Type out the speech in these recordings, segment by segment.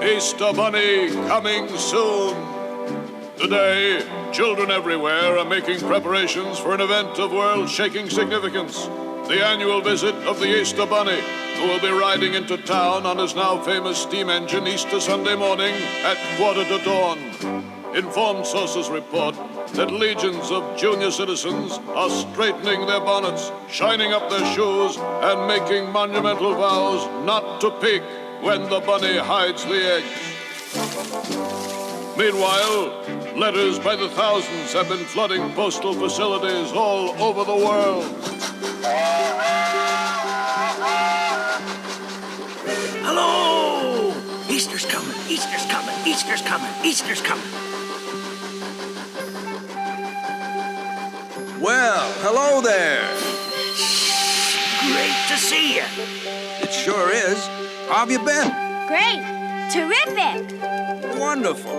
Easter Bunny coming soon. Today, children everywhere are making preparations for an event of world-shaking significance. The annual visit of the Easter Bunny, who will be riding into town on his now famous steam engine Easter Sunday morning at 1:15. Informed sources report that legions of junior citizens are straightening their bonnets, shining up their shoes, and making monumental vows not to peek when the bunny hides the eggs. Meanwhile, letters by the thousands have been flooding postal facilities all over the world. Hello! Easter's coming, Easter's coming, Easter's coming, Easter's coming. Well, hello there. Great to see you. It sure is. How have you been? Great. Terrific. Wonderful.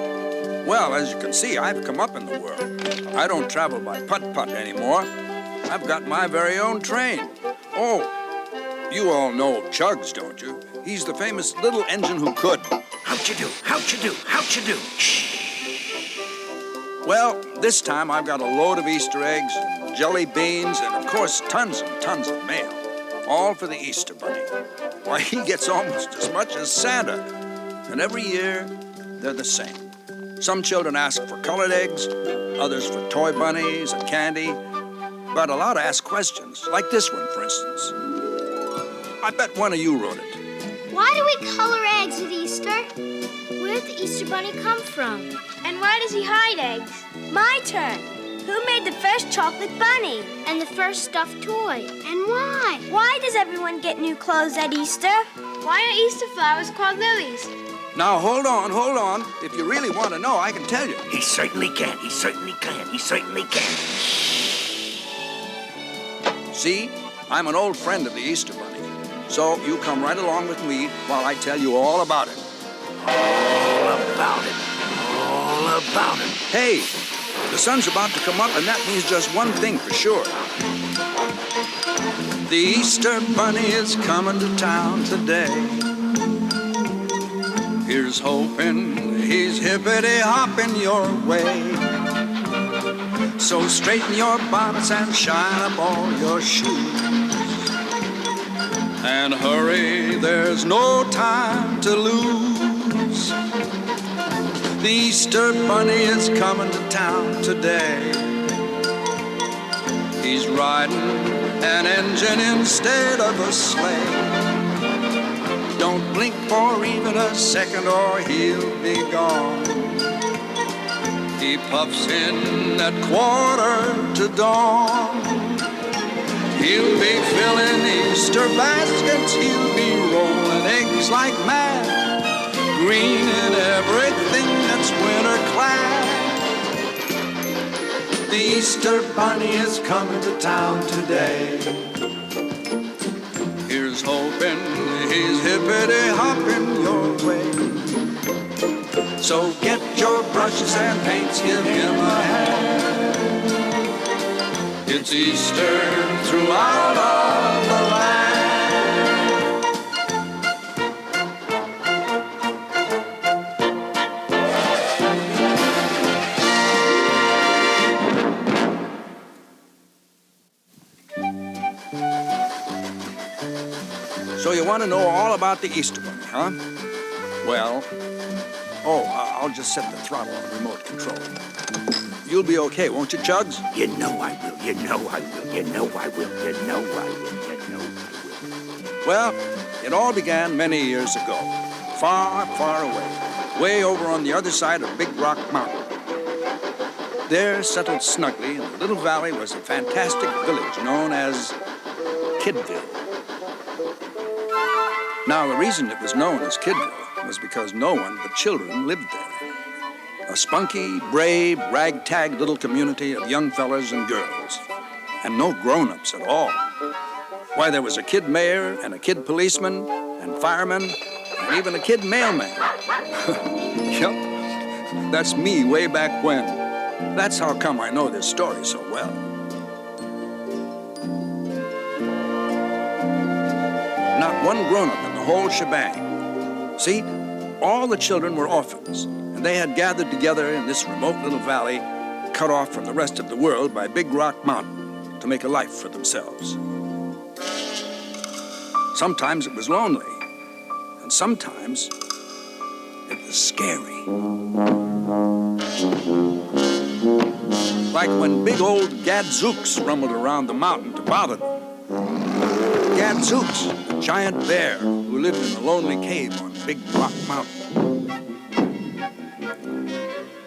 Well, as you can see, I've come up in the world. I don't travel by putt-putt anymore. I've got my very own train. Oh, you all know Chugs, don't you? He's the famous little engine who could. How'd you do? How'd you do? How'd you do? Shh. Well, this time I've got a load of Easter eggs, jelly beans, and of course tons and tons of mail. All for the Easter Bunny. Why, he gets almost as much as Santa. And every year, they're the same. Some children ask for colored eggs, others for toy bunnies and candy. But a lot ask questions, like this one, for instance. I bet one of you wrote it. Why do we color eggs at Easter? Where did the Easter Bunny come from? And why does he hide eggs? My turn. Who made the first chocolate bunny? And the first stuffed toy? And why? Why does everyone get new clothes at Easter? Why are Easter flowers called lilies? Now, hold on. If you really want to know, I can tell you. He certainly can, he certainly can, he certainly can. See, I'm an old friend of the Easter Bunny. So you come right along with me while I tell you all about it. All about it. All about it. Hey, the sun's about to come up, and that means just one thing for sure. The Easter Bunny is coming to town today. Here's hoping he's hippity-hopping your way. So straighten your bonnets and shine up all your shoes. And hurry, there's no time to lose. The Easter Bunny is coming to town today. He's riding an engine instead of a sleigh. Don't blink for even a second or he'll be gone. He puffs in at 1:45. He'll be filling Easter baskets, he'll be rolling eggs like mad, green in everything that's winter clad. The Easter Bunny is coming to town today. Here's hoping he's hippity-hopping your way. So get your brushes and paints, give him a hand. It's Easter throughout all the land. So you want to know all about the Easter Bunny, huh? Well, I'll just set the throttle on remote control. You'll be okay, won't you, Chugs? You know I will, you know I will, you know I will, you know I will, you know I will. Well, it all began many years ago, far, far away, way over on the other side of Big Rock Mountain. There, settled snugly in the little valley, was a fantastic village known as Kidsville. Now, the reason it was known as Kidsville was because no one but children lived there. A spunky, brave, ragtag little community of young fellas and girls. And no grown-ups at all. Why, there was a kid mayor and a kid policeman and fireman and even a kid mailman. Yep, that's me way back when. That's how come I know this story so well. Not one grown-up in the whole shebang. See, all the children were orphans, and they had gathered together in this remote little valley, cut off from the rest of the world by Big Rock Mountain, to make a life for themselves. Sometimes it was lonely, and sometimes it was scary. Like when big old Gadzooks rumbled around the mountain to bother them. Gadzooks, a giant bear who lived in a lonely cave on Big Rock Mountain.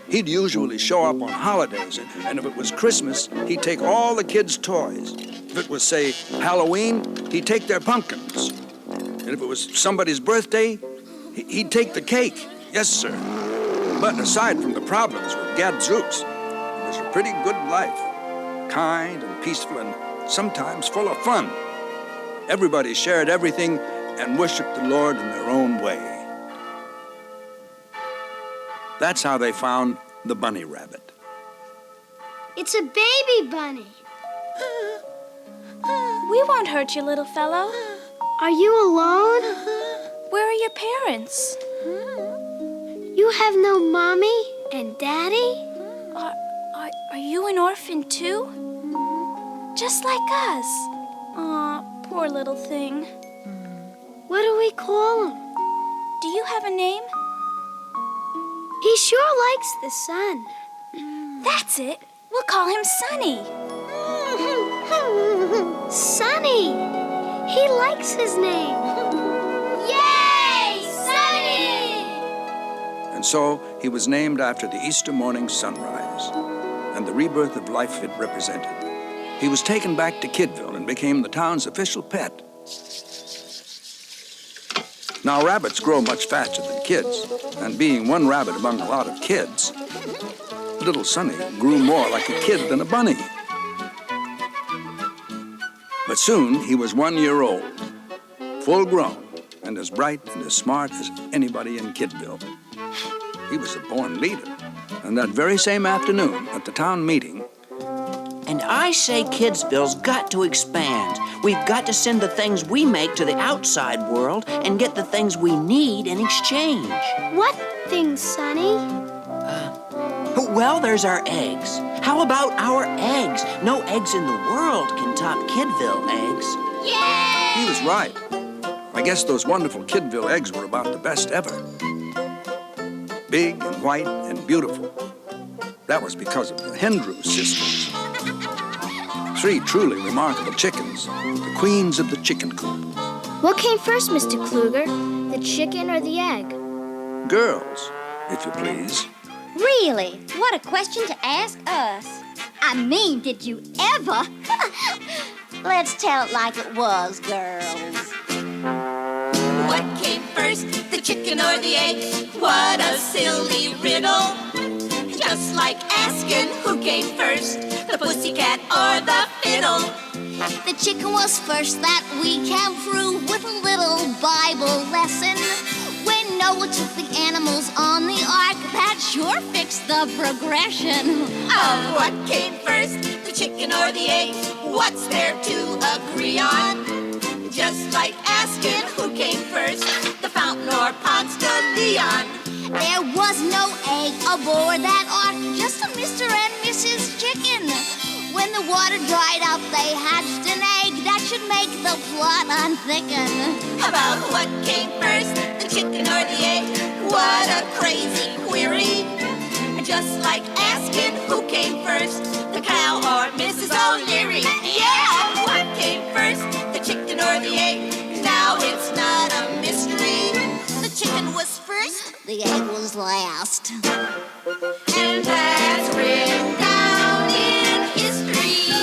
He'd usually show up on holidays, and if it was Christmas, he'd take all the kids' toys. If it was, say, Halloween, he'd take their pumpkins. And if it was somebody's birthday, he'd take the cake. Yes, sir. But aside from the problems with Gadzooks, it was a pretty good life. Kind and peaceful and sometimes full of fun. Everybody shared everything and worshiped the Lord in their own way. That's how they found the bunny rabbit. It's a baby bunny. We won't hurt you, little fellow. Are you alone? Where are your parents? You have no mommy and daddy? Are you an orphan too? Just like us. Aw, poor little thing. What do we call him? Do you have a name? He sure likes the sun. That's it. We'll call him Sunny. Sunny! He likes his name. Yay! Sunny! And so he was named after the Easter morning sunrise and the rebirth of life it represented. He was taken back to Kidsville and became the town's official pet. Now, rabbits grow much faster than kids, and being one rabbit among a lot of kids, little Sunny grew more like a kid than a bunny. But soon he was 1 year old, full grown, and as bright and as smart as anybody in Kidsville. He was a born leader, and that very same afternoon at the town meeting, And I say Kidsville's got to expand. We've got to send the things we make to the outside world and get the things we need in exchange. What things, Sonny? Well, there's our eggs. How about our eggs? No eggs in the world can top Kidsville eggs. Yay! he was right. I guess those wonderful Kidsville eggs were about the best ever. Big and white and beautiful. That was because of the Hendrew sisters. 3 truly remarkable chickens, the queens of the chicken coop. What came first, Mr. Kluger? The chicken or the egg? Girls, if you please. Really? What a question to ask us. I mean, did you ever? Let's tell it like it was, girls. What came first, the chicken or the egg? What a silly riddle. Just like asking who came first, the pussycat or the fiddle. The chicken was first, that we can prove with a little Bible lesson. When Noah took the animals on the ark, that sure fixed the progression. What came first, the chicken or the egg? What's there to agree on? Just like asking who came first, the fountain or Ponce de Leon. There was no egg aboard that ark, just a Mr. and Mrs. Chicken. When the water dried up, they hatched an egg that should make the plot unthicken. About what came first, the chicken or the egg? What a crazy query. Just like asking who came first, the cow or Mrs. O'Leary. Yeah, what came first, the chicken or the egg? Now it's not a mystery. The chicken was first, the egg was last. And that's written down in history.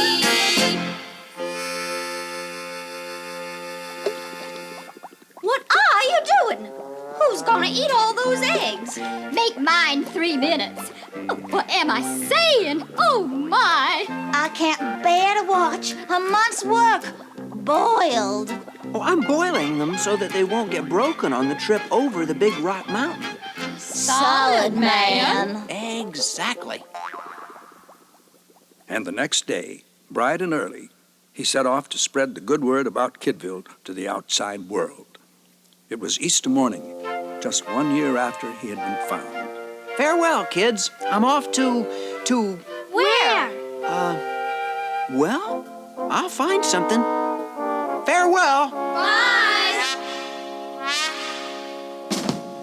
What are you doing? Who's gonna eat all those eggs? Make mine 3 minutes. Oh, what am I saying? Oh, my. I can't bear to watch a month's work boiled. Oh, I'm boiling them so that they won't get broken on the trip over the Big Rock Mountain. Solid, man. Exactly. And the next day, bright and early, he set off to spread the good word about Kidsville to the outside world. It was Easter morning, just 1 year after he had been found. Farewell, kids. I'm off to... Where? Well, I'll find something. Farewell. Bye!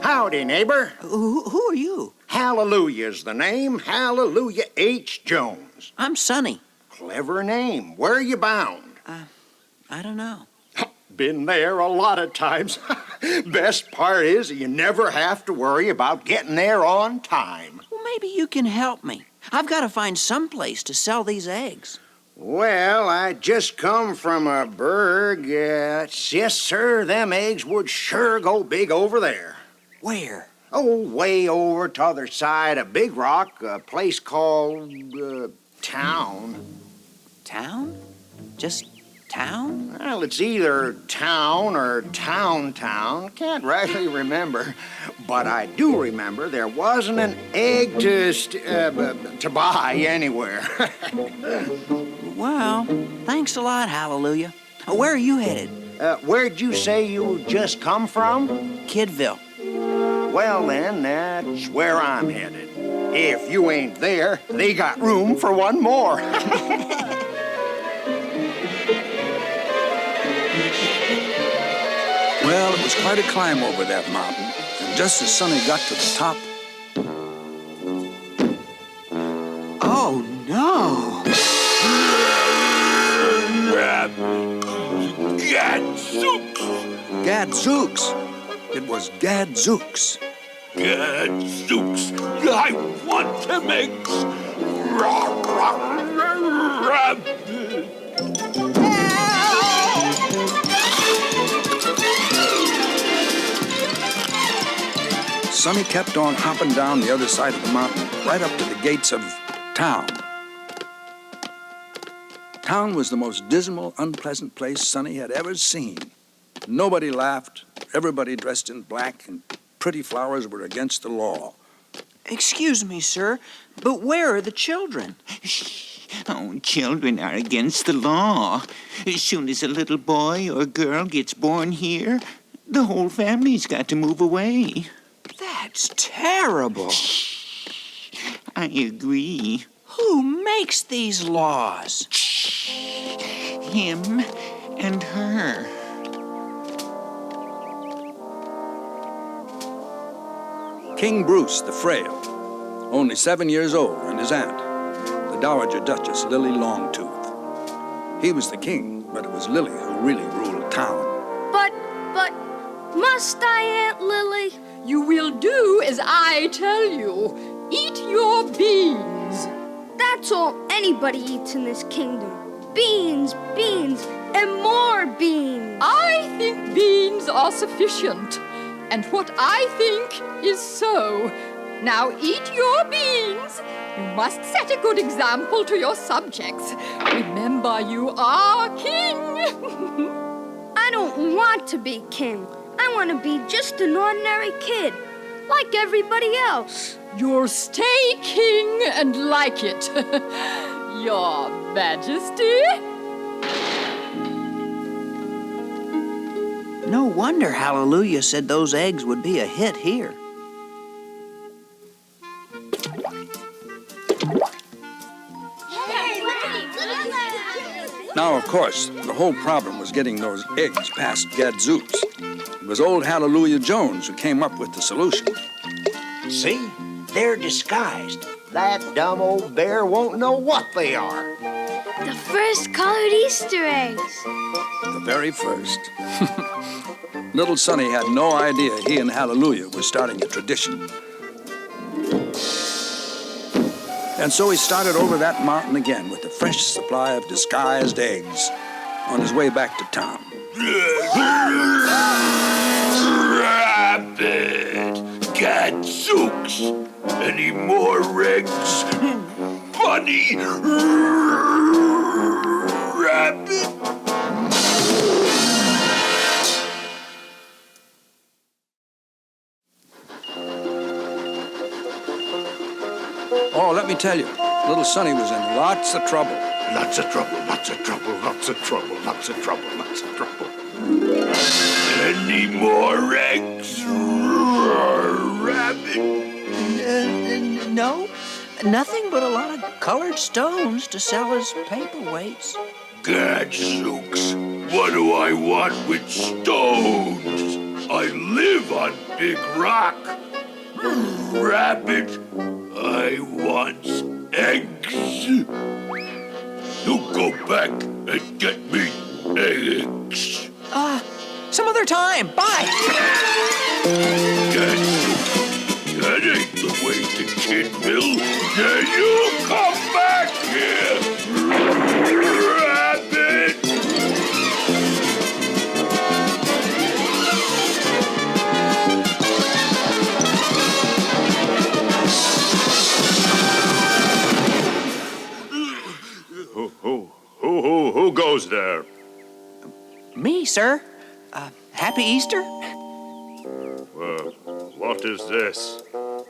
Howdy, neighbor. Who are you? Hallelujah's the name. Hallelujah H. Jones. I'm Sonny. Clever name. Where are you bound? I don't know. Been there a lot of times. Best part is you never have to worry about getting there on time. Well, maybe you can help me. I've got to find some place to sell these eggs. Well, I just come from a burg. Yes, sir, them eggs would sure go big over there. Where? Oh, way over t'other side of Big Rock, a place called, Town. Town? Just town? Well, it's either town or town. Can't rightly remember. But I do remember there wasn't an egg to buy anywhere. Well, thanks a lot, Hallelujah. Where are you headed? Where'd you say you just come from? Kidsville. Well, then, that's where I'm headed. If you ain't there, they got room for one more. Well, it was quite a climb over that mountain, and just as Sonny got to the top... Oh, no! Gadzooks! It was Gadzooks. Gadzooks, I want them eggs. Sonny kept on hopping down the other side of the mountain, right up to the gates of town. Town was the most dismal, unpleasant place Sonny had ever seen. Nobody laughed, everybody dressed in black, and pretty flowers were against the law. Excuse me, sir, but where are the children? Oh, children are against the law. As soon as a little boy or girl gets born here, the whole family's got to move away. That's terrible. I agree. Who makes these laws? Him and her. King Bruce the Frail, only 7 years old, and his aunt, the Dowager Duchess Lily Longtooth. He was the king, but it was Lily who really ruled town. But, must I, Aunt Lily? You will do as I tell you. Eat your beans. That's all anybody eats in this kingdom. Beans, beans, and more beans. I think beans are sufficient. And what I think is so. Now eat your beans. You must set a good example to your subjects. Remember, you are king. I don't want to be king. I want to be just an ordinary kid, like everybody else. You'll stay king and like it. Your Majesty. No wonder Hallelujah said those eggs would be a hit here. Now, of course, the whole problem was getting those eggs past Gadzooks. It was old Hallelujah Jones who came up with the solution. See? They're disguised. That dumb old bear won't know what they are. The first colored Easter eggs. The very first. Little Sonny had no idea he and Hallelujah were starting a tradition. And so he started over that mountain again with a fresh supply of disguised eggs on his way back to town. Rabbit! Gadzooks! Any more eggs? Bunny! Rabbit! Oh, let me tell you, little Sonny was in lots of trouble. Lots of trouble, lots of trouble, lots of trouble, lots of trouble, lots of trouble. Any more eggs, Rabbit? No, nothing but a lot of colored stones to sell as paperweights. Gadzooks, what do I want with stones? I live on Big Rock. Rabbit, I want eggs. You go back and get me eggs. Some other time. Bye. Gadzooks, that ain't the way to Kidsville. Now you come back here, Rabbit. Who goes there? Me, sir. Happy Easter? What is this?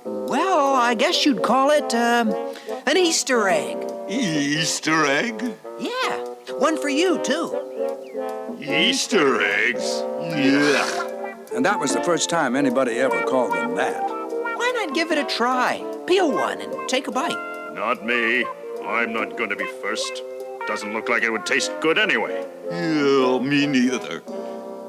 Well, I guess you'd call it an Easter egg. Easter egg? Yeah, one for you, too. Easter eggs? Yeah. And that was the first time anybody ever called them that. Why not give it a try? Peel one and take a bite. Not me. I'm not going to be first. Doesn't look like it would taste good anyway. Yeah, me neither.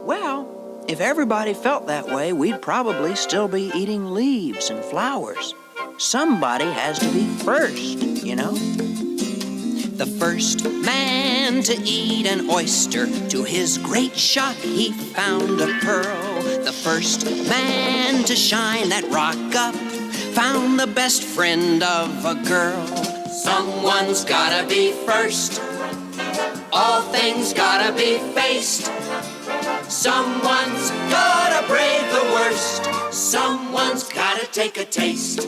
Well, if everybody felt that way, we'd probably still be eating leaves and flowers. Somebody has to be first, you know? The first man to eat an oyster, to his great shock he found a pearl. The first man to shine that rock up found the best friend of a girl. Someone's gotta be first. All things gotta be faced. Someone's gotta brave the worst. Someone's gotta take a taste.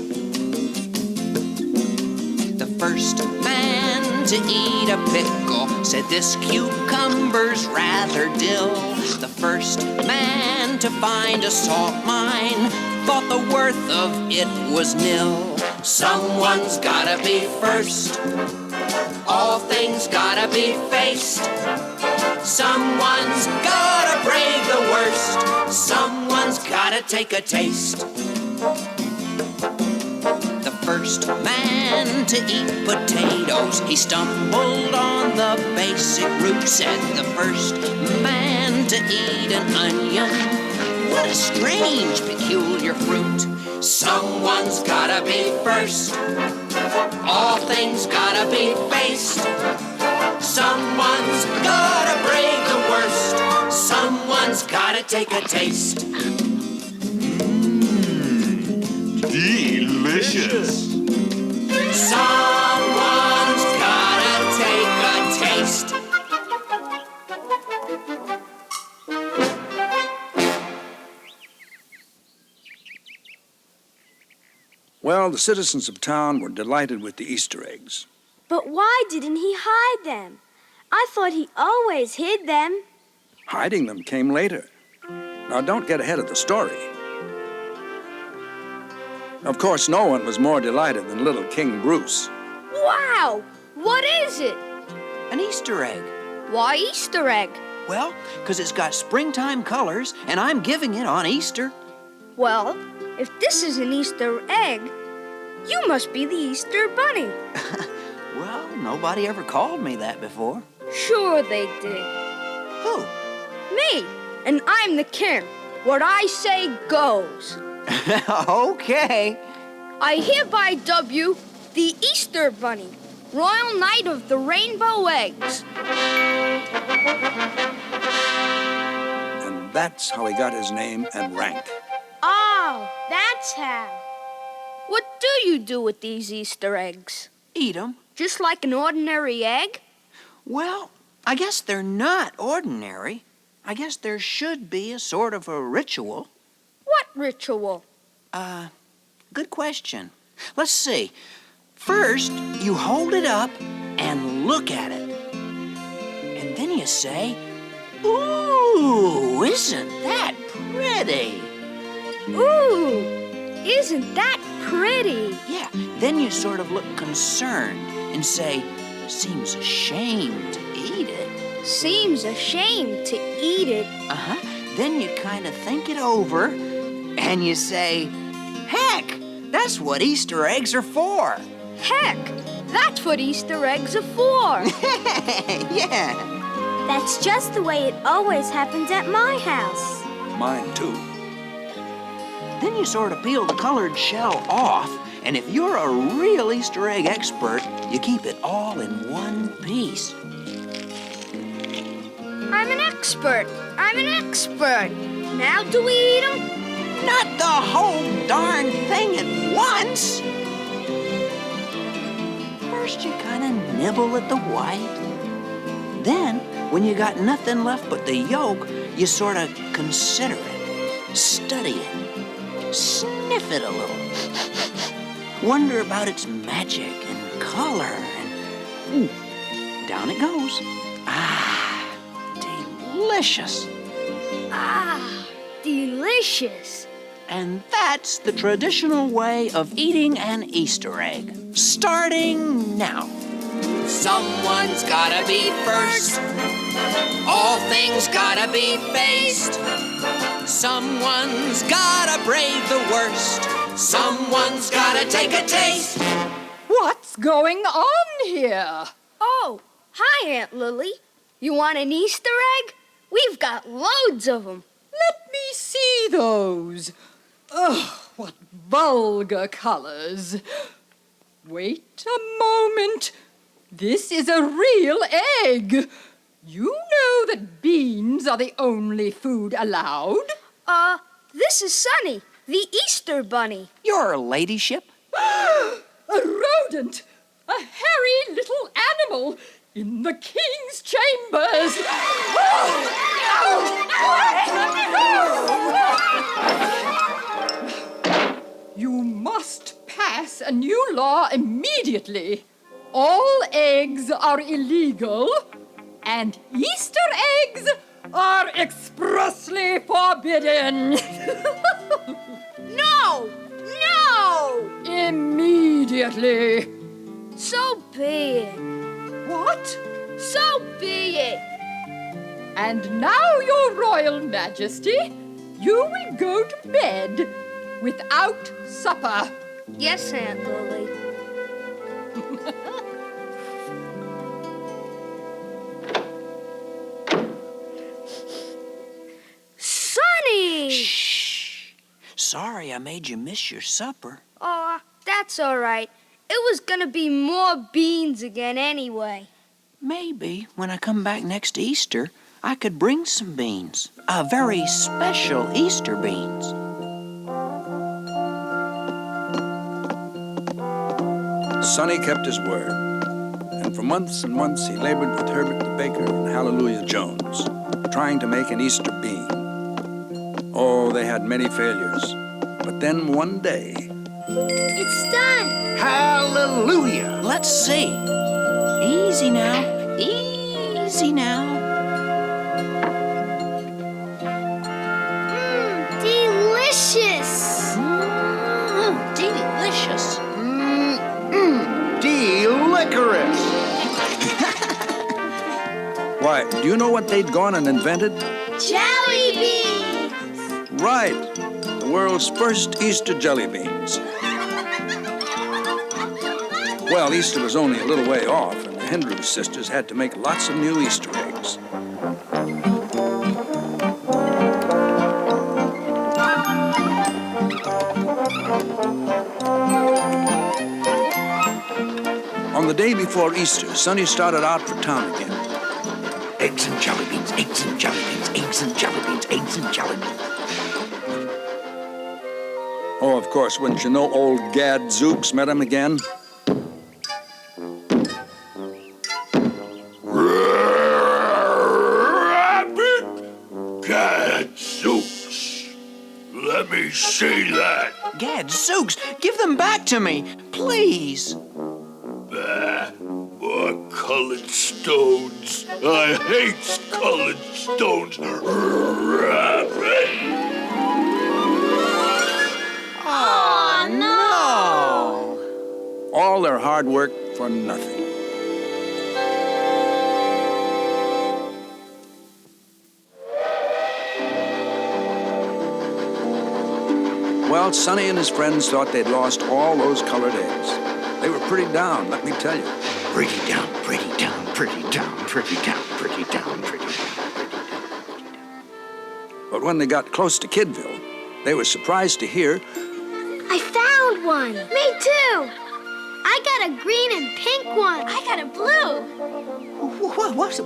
The first man to eat a pickle said this cucumber's rather dill. The first man to find a salt mine thought the worth of it was nil. Someone's gotta be first. All things gotta be faced. Someone's gotta brave the worst. Someone's gotta take a taste. The first man to eat potatoes, he stumbled on the basic root. Said the first man to eat an onion, what a strange, peculiar fruit. Someone's gotta be first. All things gotta be faced. Someone's gotta brave the worst. Someone's gotta take a taste. Delicious. Someone's gotta take a taste. Well, the citizens of town were delighted with the Easter eggs. But why didn't he hide them? I thought he always hid them. Hiding them came later. Now, don't get ahead of the story. Of course, no one was more delighted than little King Bruce. Wow! What is it? An Easter egg. Why Easter egg? Well, 'cause it's got springtime colors, and I'm giving it on Easter. Well, if this is an Easter egg, you must be the Easter bunny. Well, nobody ever called me that before. Sure they did. Who? Me. And I'm the king. What I say goes. Okay. I hereby dub you the Easter Bunny, Royal Knight of the Rainbow Eggs. And that's how he got his name and rank. Oh, that's how. What do you do with these Easter eggs? Eat 'em. Just like an ordinary egg? Well, I guess they're not ordinary. I guess there should be a sort of a ritual. What ritual? Good question. Let's see. First, you hold it up and look at it. And then you say, "Ooh, isn't that pretty?" Ooh, isn't that pretty? Yeah, then you sort of look concerned and say, seems ashamed to eat it. Seems ashamed to eat it. Then you kind of think it over, and you say, heck, that's what Easter eggs are for. Heck, that's what Easter eggs are for. Yeah. That's just the way it always happens at my house. Mine, too. Then you sort of peel the colored shell off, and if you're a real Easter egg expert, you keep it all in one piece. I'm an expert. I'm an expert. Now do we eat them? Not the whole darn thing at once. First, you kind of nibble at the white. Then, when you got nothing left but the yolk, you sort of consider it, study it, sniff it a little, wonder about its magic and color, and down it goes. Ah, delicious. Ah, delicious. And that's the traditional way of eating an Easter egg, starting now. Someone's gotta be first. All things gotta be faced. Someone's gotta brave the worst. Someone's gotta take a taste. What's going on here? Oh, hi, Aunt Lily. You want an Easter egg? We've got loads of them. Let me see those. Ugh, what vulgar colors. Wait a moment. This is a real egg. You know that beans are the only food allowed? This is Sunny, the Easter Bunny. Your ladyship? A rodent! A hairy little animal in the king's chambers! You must pass a new law immediately. All eggs are illegal, and Easter eggs are expressly forbidden. No! No! Immediately. So be it. What? So be it. And now, Your Royal Majesty, you will go to bed without supper. Yes, Aunt Lily. Sunny! Shh. Sorry I made you miss your supper. Oh, that's all right. It was gonna be more beans again anyway. Maybe when I come back next Easter, I could bring some beans. Very special Easter beans. Sonny kept his word, and for months and months he labored with Herbert the baker and Hallelujah Jones, trying to make an Easter bean. Oh, they had many failures, but then one day... It's done! Hallelujah! Let's see. Easy now. Easy now. Delicious! Delicious. Delicorous! Why, do you know what they'd gone and invented? Jelly beans! Right, the world's first Easter jelly beans. Well, Easter was only a little way off, and the Hindrew sisters had to make lots of new Easter eggs. On the day before Easter, Sonny started out for town again. Eggs and jelly beans, eggs and jelly beans, eggs and jelly beans, eggs and jelly beans. Oh, of course, wouldn't you know, old Gadzooks met him again? Rabbit! Gadzooks! Let me see that. Gadzooks, give them back to me, please. More colored stones. I hate colored stones. Rabbit! Oh, no! All their hard work for nothing. Well, Sonny and his friends thought they'd lost all those colored eggs. They were pretty down, let me tell you. Pretty down, pretty down, pretty down, pretty down, pretty down, pretty down. But when they got close to Kidsville, they were surprised to hear, I found one. Me too. I got a green and pink one. I got a blue.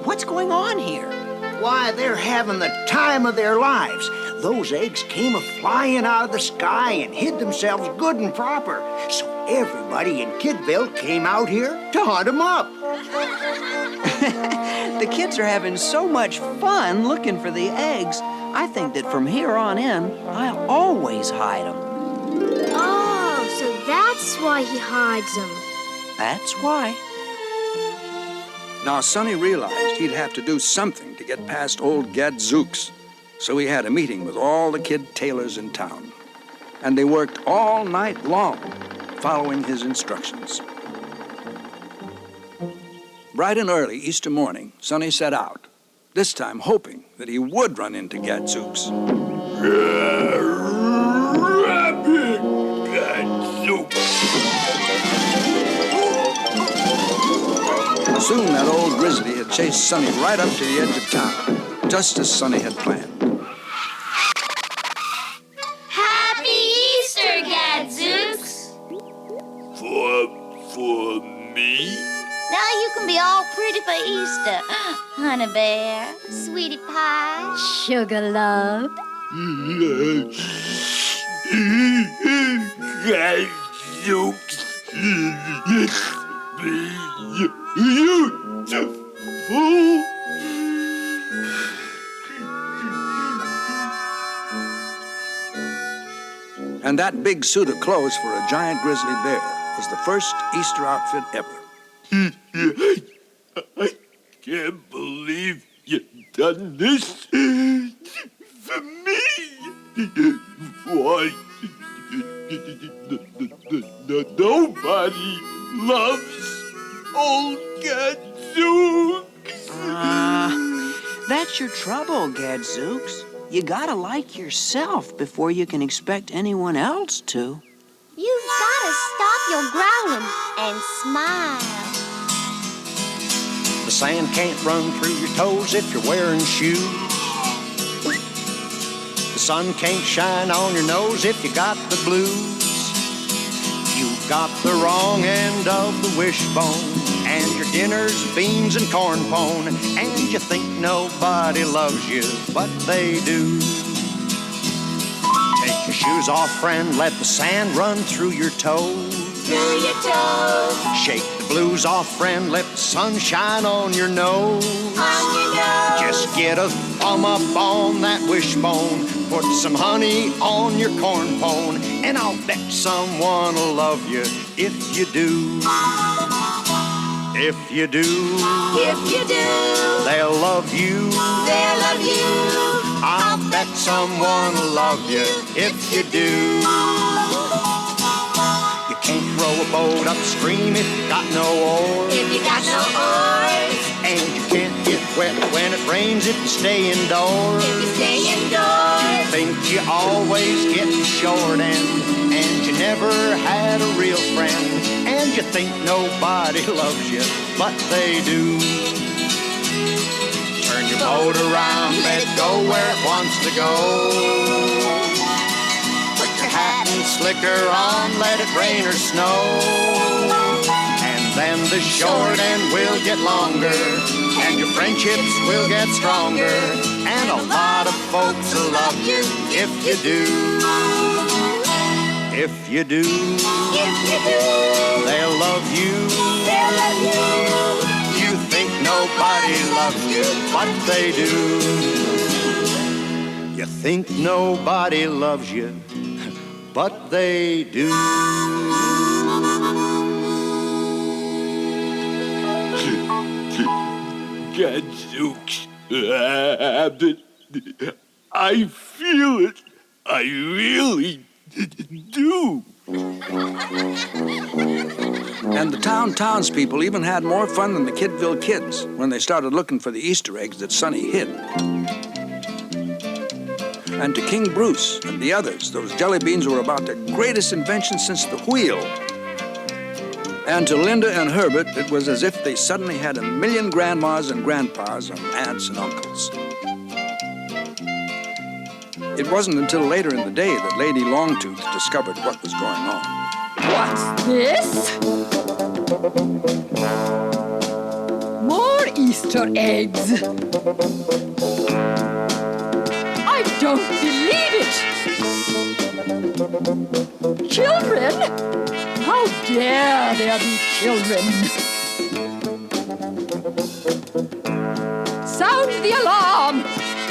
What's going on here? Why, they're having the time of their lives. Those eggs came a-flying out of the sky and hid themselves good and proper. So everybody in Kidsville came out here to hunt them up. The kids are having so much fun looking for the eggs. I think that from here on in, I'll always hide them. Oh, so that's why he hides them. That's why. now Sonny realized he'd have to do something to get past old Gadzooks. So he had a meeting with all the kid tailors in town. And they worked all night long, following his instructions. Bright and early Easter morning, Sonny set out, this time hoping that he would run into Gadzooks. Rabbit Gadzooks! Soon that old grizzly had chased Sonny right up to the edge of town, just as Sonny had planned. Happy Easter, Gadzooks! For me? Now you can be all pretty for Easter, honey bear, sweetie pie, sugar love. Gadzooks! Beautiful! And that big suit of clothes for a giant grizzly bear was the first Easter outfit ever. I can't believe you've done this for me. Why, nobody loves old Gadzooks. That's your trouble, Gadzooks. You gotta like yourself before you can expect anyone else to. You've gotta stop your growling and smile. The sand can't run through your toes if you're wearing shoes. The sun can't shine on your nose if you got the blues. You've got the wrong end of the wishbone, and your dinner's beans and corn pone, and you think nobody loves you, but they do. Take your shoes off, friend, let the sand run through your toes. Through your toes, Shake the blues off, friend, let the sun shine on your nose. on your nose. Just get a thumb up on that wishbone, put some honey on your corn pone, and I'll bet someone will love you if you do. If you do, If you do, they'll love you. they'll love you. I'll bet someone will love you if you do. You can't row a boat upstream if you got no oars. If you got no oars, And you can't get wet when it rains if you stay indoors. if you stay indoors, Think you always get the short end, and you never had a real friend, and you think nobody loves you, but they do. Turn your boat around, let it go where it wants to go. Put your hat and slicker on, let it rain or snow. And then the short end will get longer, and your friendships will get stronger, and a lot of folks will love you if you do. If you do, if you do, they'll love you. they'll love you. You think nobody loves you, but they do. You think nobody loves you, but they do. Gadzooks. I feel it. I really do. And the townspeople even had more fun than the Kidsville kids when they started looking for the Easter eggs that Sonny hid. And to King Bruce and the others, those jelly beans were about the greatest invention since the wheel. And to Linda and Herbert, it was as if they suddenly had a million grandmas and grandpas and aunts and uncles. It wasn't until later in the day that Lady Longtooth discovered what was going on. What's this? More Easter eggs. I don't believe it. Children? How dare there be children? Sound the alarm!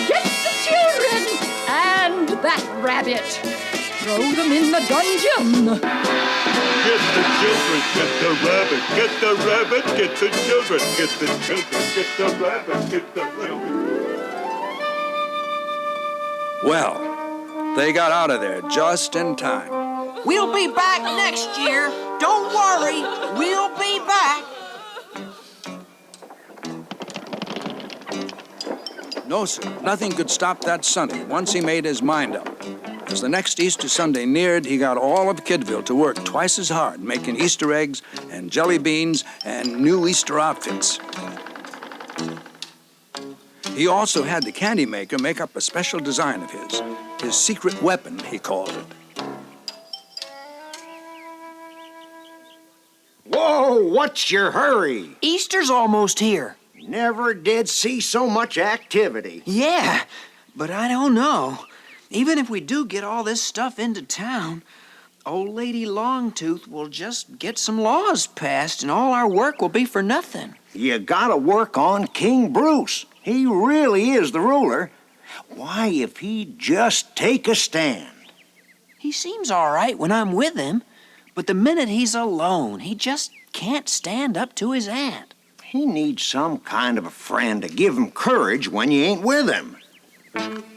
Get the children! And that rabbit! Throw them in the dungeon! Get the children, get the rabbit, get the rabbit, get the children, get the children, get the rabbit, get the rabbit. Well, they got out of there just in time. We'll be back next year. Don't worry, we'll be back. No, sir, nothing could stop that Sonny once he made his mind up. As the next Easter Sunday neared, he got all of Kidsville to work twice as hard, making Easter eggs and jelly beans and new Easter outfits. He also had the candy maker make up a special design of his secret weapon, he called it. Whoa, what's your hurry? Easter's almost here. Never did see so much activity. Yeah, but I don't know. Even if we do get all this stuff into town, old Lady Longtooth will just get some laws passed and all our work will be for nothing. You gotta work on King Bruce. He really is the ruler. Why, if he'd just take a stand. He seems all right when I'm with him, but the minute he's alone, he just can't stand up to his aunt. He needs some kind of a friend to give him courage when you ain't with him.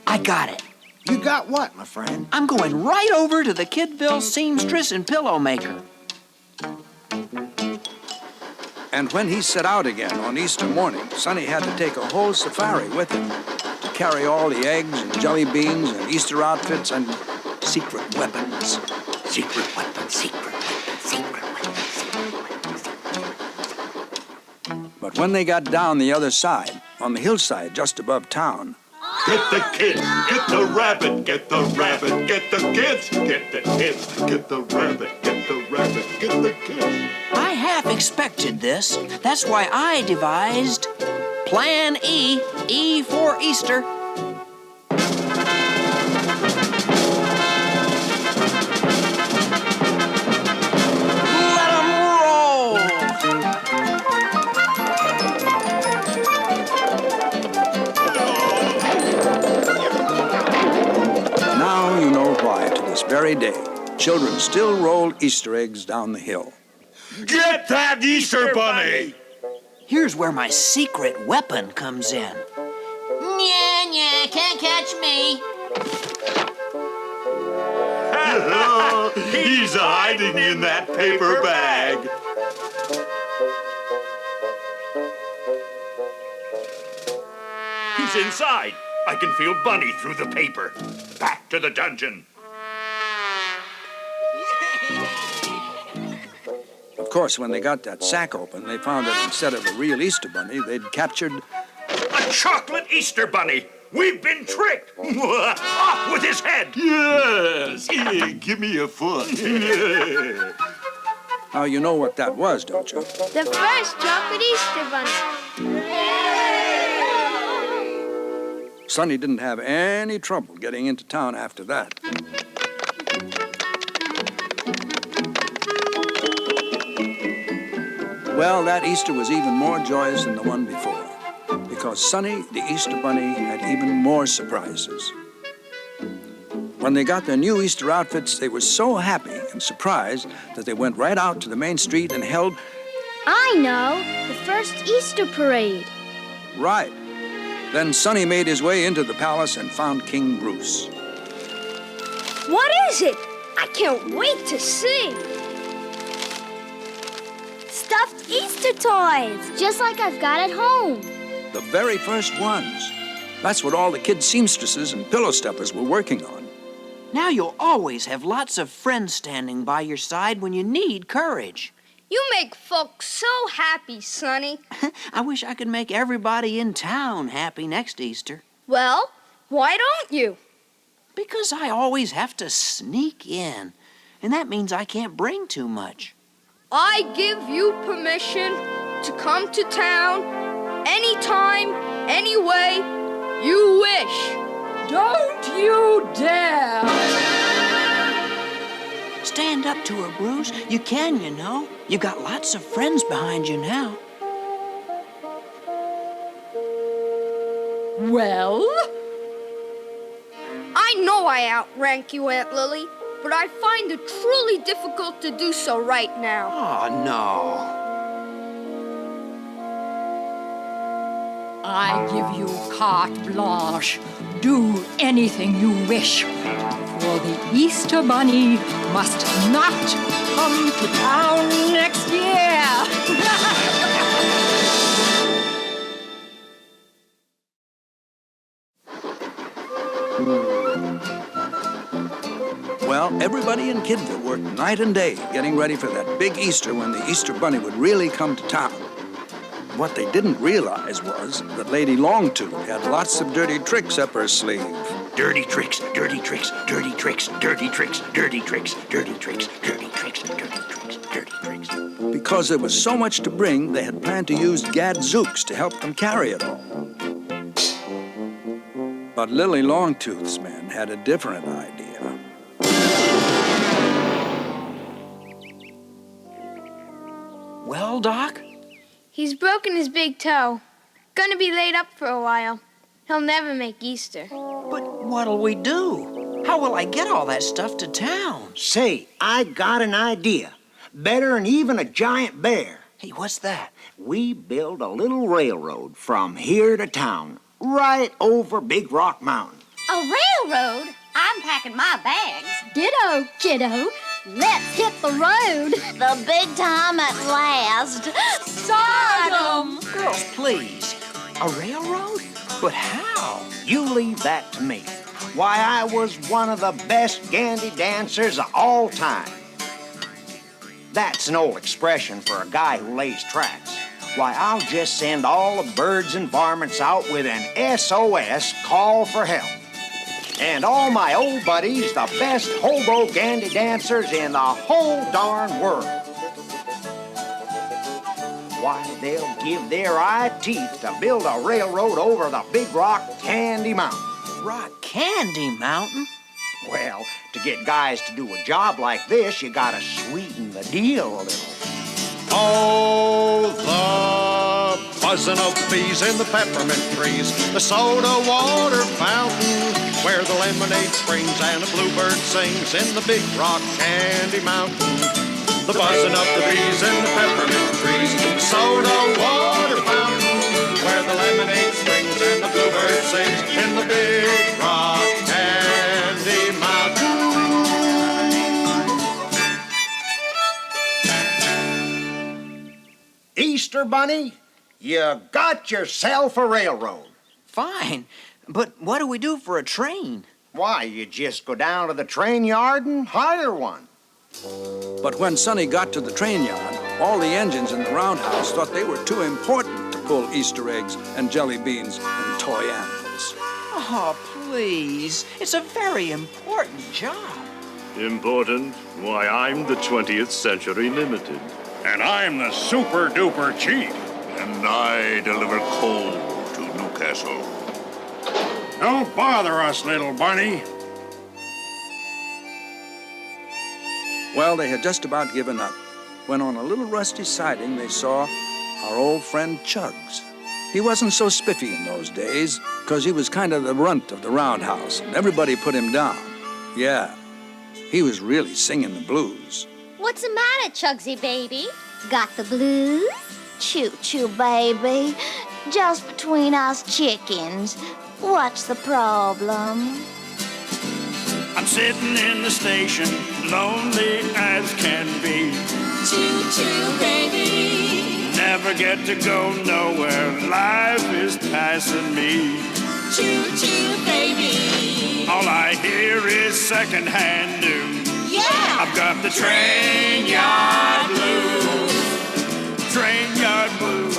I got it. You got what, my friend? I'm going right over to the Kidsville seamstress and pillow maker. And when he set out again on Easter morning, Sonny had to take a whole safari with him to carry all the eggs and jelly beans and Easter outfits and secret weapons. Secret weapon, secret weapon, secret weapon, secret weapon. But when they got down the other side, on the hillside just above town, Get the kids, get the rabbit, get the rabbit, get the kids, get the kids, get the rabbit, get the rabbit, get the kids. I half expected this. That's why I devised Plan E, E for Easter. Let 'em roll! now you know why, to this very day, children still roll Easter eggs down the hill. Get that Easter bunny! Here's where my secret weapon comes in. Nya, can't catch me. He's hiding in that paper bag. He's inside. I can feel Bunny through the paper. Back to the dungeon. Of course, when they got that sack open, they found that instead of a real Easter bunny, they'd captured A chocolate Easter bunny. We've been tricked. Off with his head. Yes. Here, give me a foot. Now, you know what that was, don't you? The first chocolate Easter bunny. Sonny didn't have any trouble getting into town after that. Well, that Easter was even more joyous than the one before, because Sonny, the Easter bunny, had even more surprises. When they got their new Easter outfits, they were so happy and surprised that they went right out to the main street and held... I know, the first Easter parade. Right. Then Sonny made his way into the palace and found King Bruce. What is it? I can't wait to see. Stuffed Easter toys, just like I've got at home. The very first ones. That's what all the kid seamstresses and pillow stuffers were working on. Now you'll always have lots of friends standing by your side when you need courage. You make folks so happy, Sonny. I wish I could make everybody in town happy next Easter. Well, why don't you? Because I always have to sneak in, and that means I can't bring too much. I give you permission to come to town anytime, any way you wish. Don't you dare! Stand up to her, Bruce. You can, you know. You got lots of friends behind you now. Well? I know I outrank you, Aunt Lily, but I find it truly difficult to do so right now. Oh, no. I give you carte blanche. Do anything you wish. For the Easter Bunny must not come to town next year. Well, everybody in Kidsville worked night and day getting ready for that big Easter when the Easter Bunny would really come to town. What they didn't realize was that Lady Longtooth had lots of dirty tricks up her sleeve. Dirty tricks, dirty tricks, dirty tricks, dirty tricks, dirty tricks, dirty tricks, dirty tricks, dirty tricks, dirty tricks. Because there was so much to bring, they had planned to use gadzooks to help them carry it all. But Lily Longtooth's men had a different idea. Well, Doc? He's broken his big toe. Gonna be laid up for a while. He'll never make Easter. But what'll we do? How will I get all that stuff to town? Say, I got an idea. Better than even a giant bear. Hey, what's that? We build a little railroad from here to town, right over Big Rock Mountain. A railroad? I'm packing my bags. Ditto, kiddo. Let's hit the road. The big time at last. Stardom! Girls, please. A railroad? But how? You leave that to me. Why, I was one of the best gandy dancers of all time. That's an old expression for a guy who lays tracks. Why, I'll just send all the birds and varmints out with an SOS call for help. And all my old buddies, the best hobo gandy dancers in the whole darn world. Why, they'll give their eye teeth to build a railroad over the Big Rock Candy Mountain. Rock Candy Mountain? Well, to get guys to do a job like this, you gotta sweeten the deal a little. Oh, the buzzing of the bees in the peppermint trees, the soda water fountain, where the lemonade springs and a bluebird sings in the Big Rock Candy Mountain. The buzzing of the bees in the peppermint trees, the soda water fountain, where the lemonade springs and the bluebird sings in the Big Rock Candy Mountain. Easter Bunny, you got yourself a railroad. Fine, but what do we do for a train? Why, you just go down to the train yard and hire one. But when Sonny got to the train yard, all the engines in the roundhouse thought they were too important to pull Easter eggs and jelly beans and toy animals. Oh, please. It's a very important job. Important? Why, I'm the 20th Century Limited. And I'm the super duper chief. And I deliver coal to Newcastle. Don't bother us, little bunny. Well, they had just about given up when on a little rusty siding they saw our old friend Chugs. He wasn't so spiffy in those days, because he was kind of the runt of the roundhouse, and everybody put him down. Yeah, he was really singing the blues. What's the matter, Chugsy baby? Got the blues? Choo-choo, baby. Just between us chickens. What's the problem? I'm sitting in the station, lonely as can be. Choo-choo, baby. Never get to go nowhere, life is passing me. Choo-choo, baby. All I hear is secondhand news. Yeah! I've got the train yard blues. Train yard blues.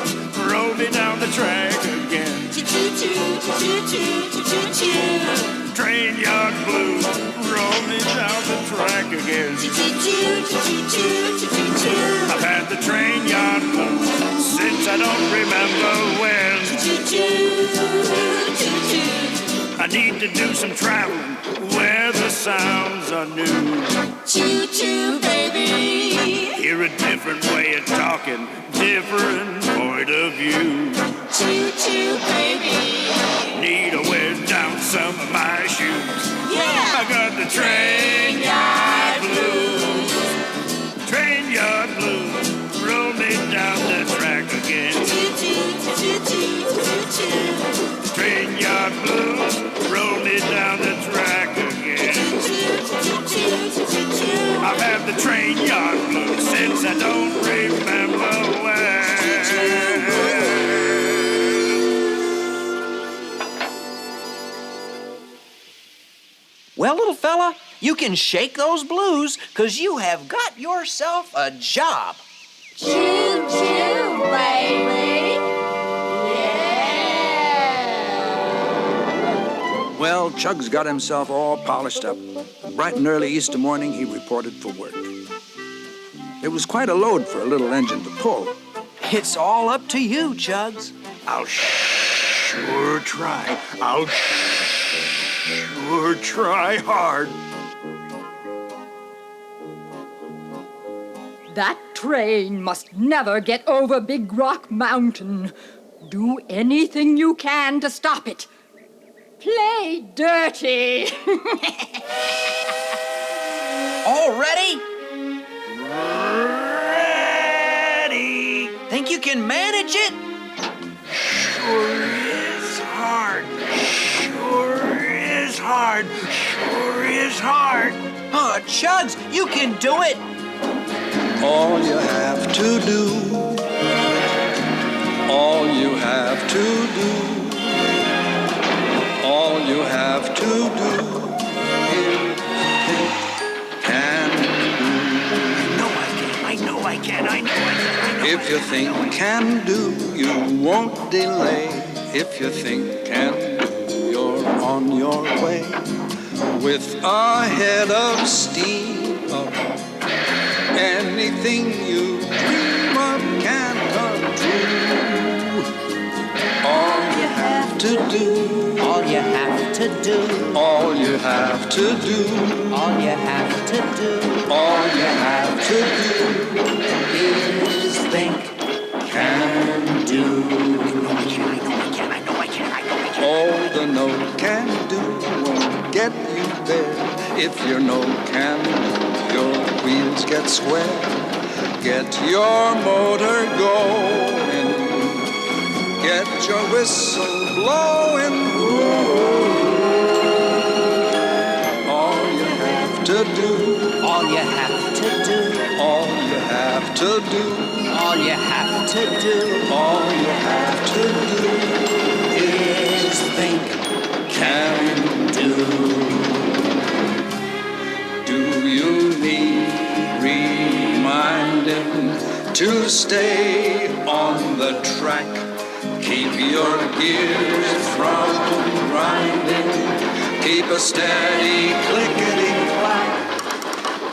Roll me down the track again. Choo-choo, choo-choo, choo-choo. Train yard blues. Roll me down the track again. Choo-choo, choo-choo, choo-choo. I've had the train yard blues since I don't remember when. Choo-choo, choo-choo. I need to do some traveling where the sounds are new. Choo-choo, baby. Hear a different way of talking, different point of view. Choo-choo, baby. Need to wear down some of my shoes. Yeah! I got the train yard blues. Train yard blues. Roll me down the track again. Choo-choo, choo-choo, choo-choo. Train yard blues. Roll me down the track again. I've had the train yard blues since I don't remember when. Well, little fella, you can shake those blues, 'cause you have got yourself a job. Choo-choo, baby. Well, Chug's got himself all polished up. Bright and early Easter morning, he reported for work. It was quite a load for a little engine to pull. It's all up to you, Chugs. I'll sure try. I'll sure try hard. That train must never get over Big Rock Mountain. Do anything you can to stop it. Play dirty. All ready? Ready. Think you can manage it? Sure is hard. Sure is hard. Sure is hard. Oh, Chugs, you can do it. All you have to do, all you have to do, all you have to do is think, can do. I know I can. If you think can do, you won't delay. If you think can do, you're on your way. With a head of steam, anything you dream of can come true. All you have to do, All you have to do, all you have to do, all you have to do all you have to do is think, can do. All the no can do won't get you there. If your no can do, your wheels get square. Get your motor going. Get your whistle blowing. All you have to do, all you have to do, all you have to do, all you have to do all you have to do is think, can do. Do you need reminding to stay on the track? Keep your gears from grinding. Keep a steady clickety-clack.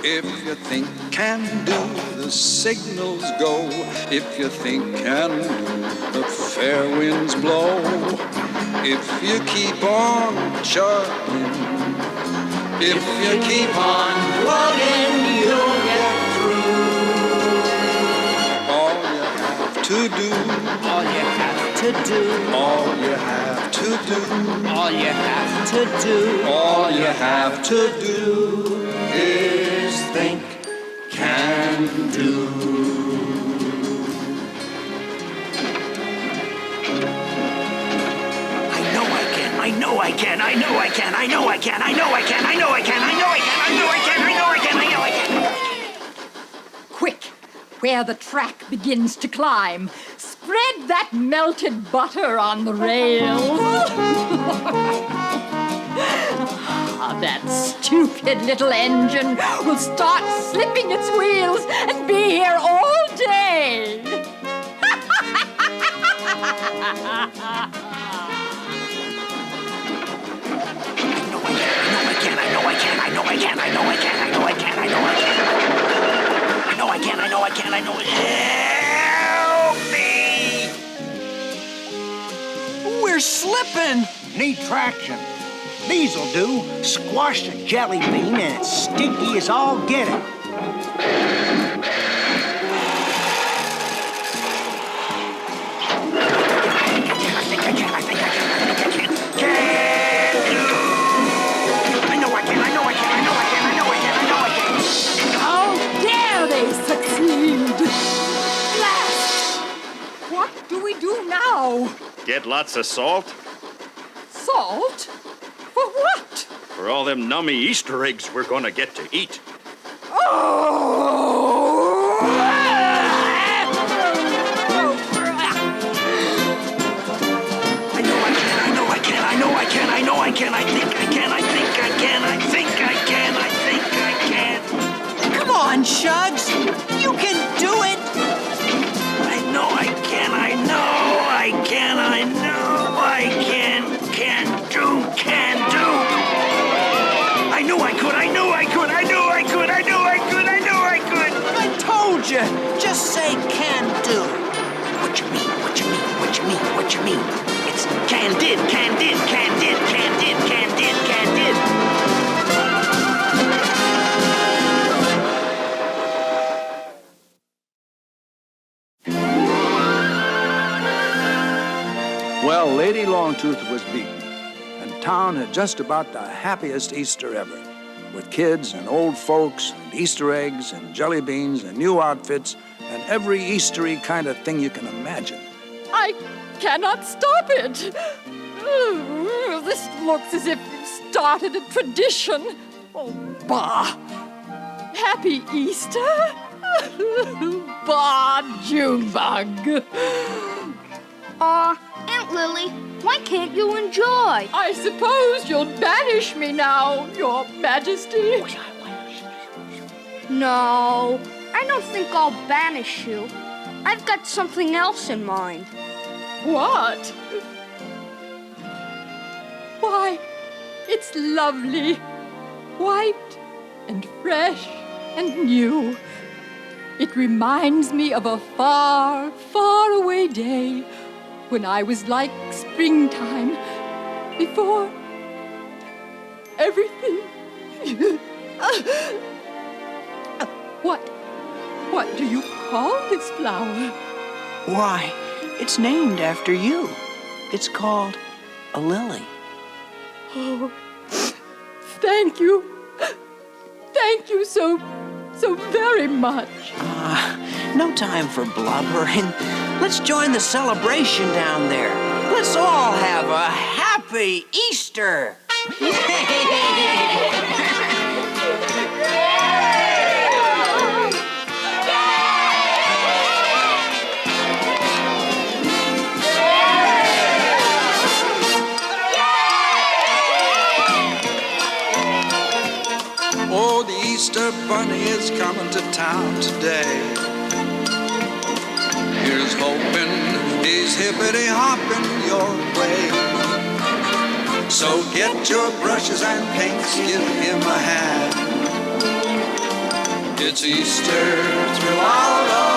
If you think can do, the signals go. If you think can do, the fair winds blow. If you keep on chugging, if you keep on plugging, you'll get through. All you have to do, all you have to do, all you have to do, all you have to do, all you have to do is think, can do. I know I can. Quick, where the track begins to climb. Spread that melted butter on the rails. That stupid little engine will start slipping its wheels and be here all day. Help me! We're slipping! Need traction. These'll do. Squash a jelly bean and it's sticky as all get it. How dare they succeed! Blast! What do we do now? Get lots of salt Salt? For what? for all them nummy Easter eggs we're gonna get to eat. Oh! I can. Come on, Shugs. You can do it. I know I can. I could. I told you. Just say can do. What you mean? It's can did. Well, Lady Longtooth was beaten, and town had just about the happiest Easter ever, with kids and old folks and Easter eggs and jelly beans and new outfits and every Eastery kind of thing you can imagine. I cannot stop it. This looks as if you've started a tradition. Oh, bah. Happy Easter? Bah, Junebug. Aunt Lily, why can't you enjoy? I suppose you'll banish me now, Your Majesty. No, I don't think I'll banish you. I've got something else in mind. What? Why, it's lovely. White and fresh and new. It reminds me of a far, far away day when I was like springtime, before everything. What do you call this flower? Why, it's named after you. It's called a lily. Oh, thank you. Thank you so very much. No time for blubbering. Let's join the celebration down there. Let's all have a happy Easter. Oh, the Easter Bunny is coming to town today. Here's hoping he's hippity-hopping your way. So get your brushes and paints, give him a hand. It's Easter throughout all